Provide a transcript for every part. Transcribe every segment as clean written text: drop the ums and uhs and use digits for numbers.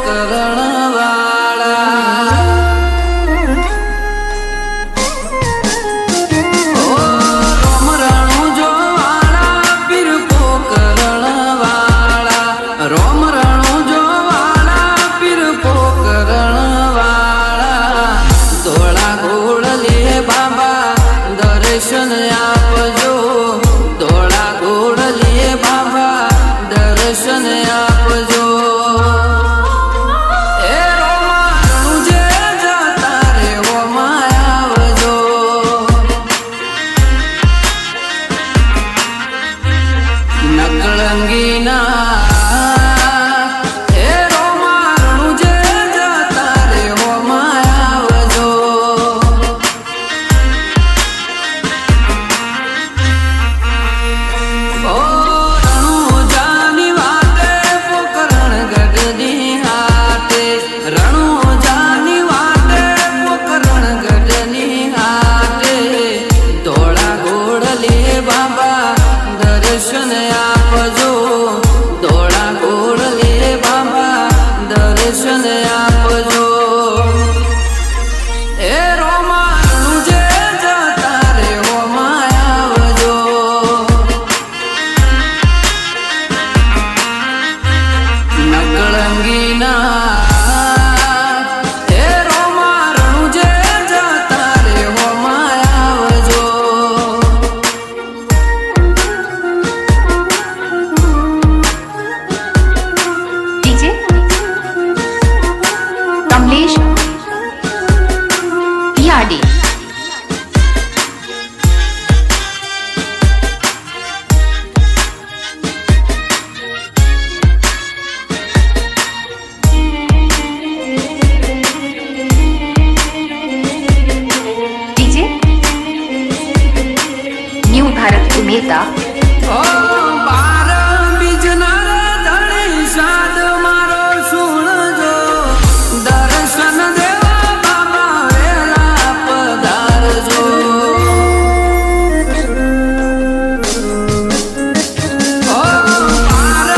પોકરણ વાળા રોમ રણું જો વાળા પીર પોકરણ વાળા રોમ રણું જો વાળા પીર પોકરણ વાળા ધોળા ઘોડલે બાબા દર્શન આપજો ધોળા ઘોડલે બાબા દર્શન આપજો એ રોમાણું જે જતા રે ઓમાં આવજો નકળંગીના એ રોમાણું જે જતા રે ઓમાં આવજો દર્શન આપજો ધોળા ઘોડલે બાબા દર્શન આપજો એ રોમાણું જે જતા રે ઓમાં આવજો નકળંગીના એ રોમાણું જે જતા રે ઓમાં આવજો कमलेश पियाडी डीजे न्यू भारत उमेदा ઓ બાર બીજના ધણી સાદ મારો સુણજો દર્શન દેવા બાબા વેલા પધારજો ઓ બાર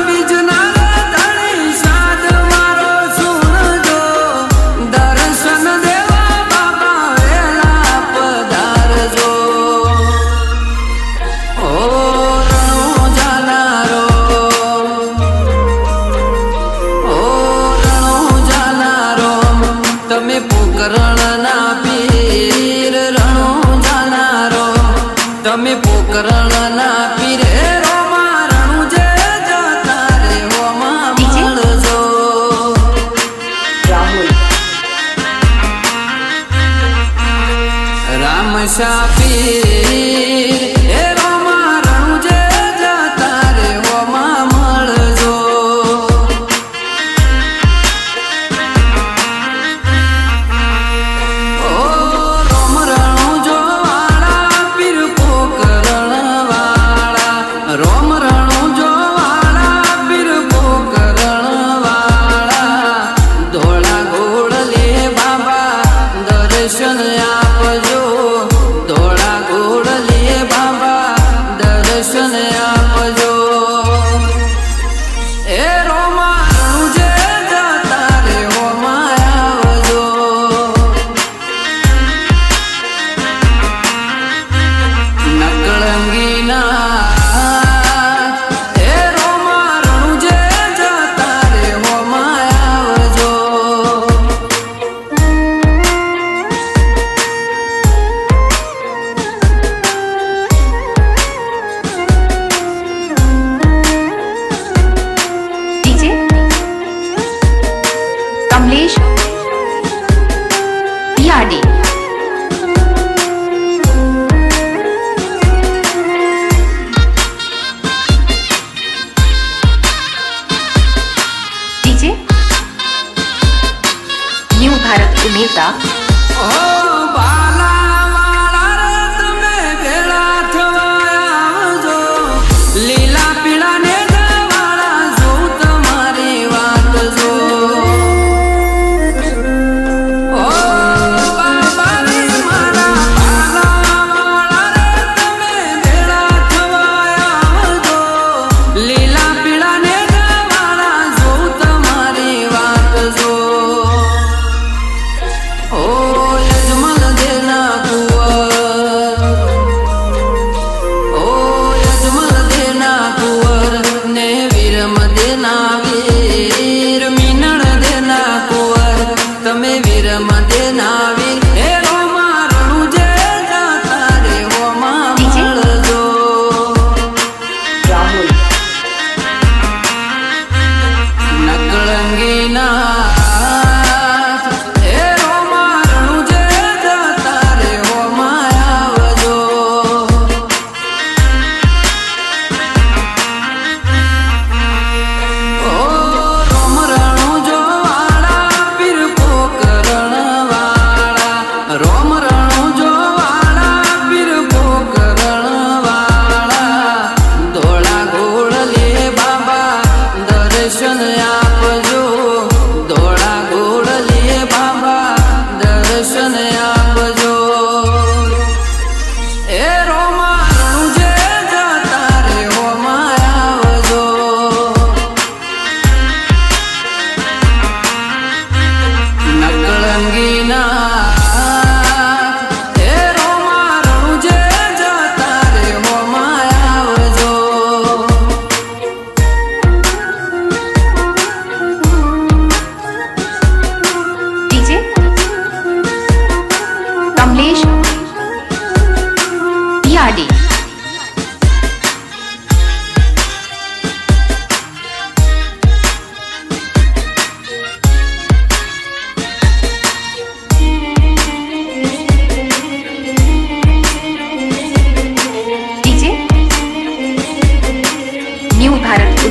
બીજના ધણી સાદ મારો સુણજો દર્શન દેવા બાબા વેલા પધારજો ઓ રણો જાનારો ઓ રણો જાનારો તમે પોકરણના પીર રણો જાનારો તમે પોકરણના પીર હે રોમા રણું જે જતા રે ઓમાં મળજો राहुल રામ પીર હે રોમા રણું જે જતા રે ઓમાં મળજો ઓ રોમ રણું જો વાળા પીર પોકરણ વાળા રોમ રણું જો વાળા પીર પોકરણ વાળા ધોળા ઘોડલે બાબા દર્શન આપજો ધોળા ઘોડલે બાબા દર્શન આપજો એ રોમાણું જે જતા રે ઓમાં આવજો નકળંગીના એ રોમાણું જે જતા રે ઓમાં આવજો DJ Kamlesh Piyadi DJ new Bharat Umeda ઓ બાલા વાળા રે તમે ભેળા થવા આવજો લીલા પીળા ને વાળા જોઉં તમારી વાત જો ઓ બાબા રે મારા બાલા વાળા રે તમે ભેળા થવા આવજો લીલા પીળા ને વાળા જોઉં તમારી વાત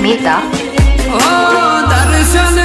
ઉમેદા ઓ દર્શન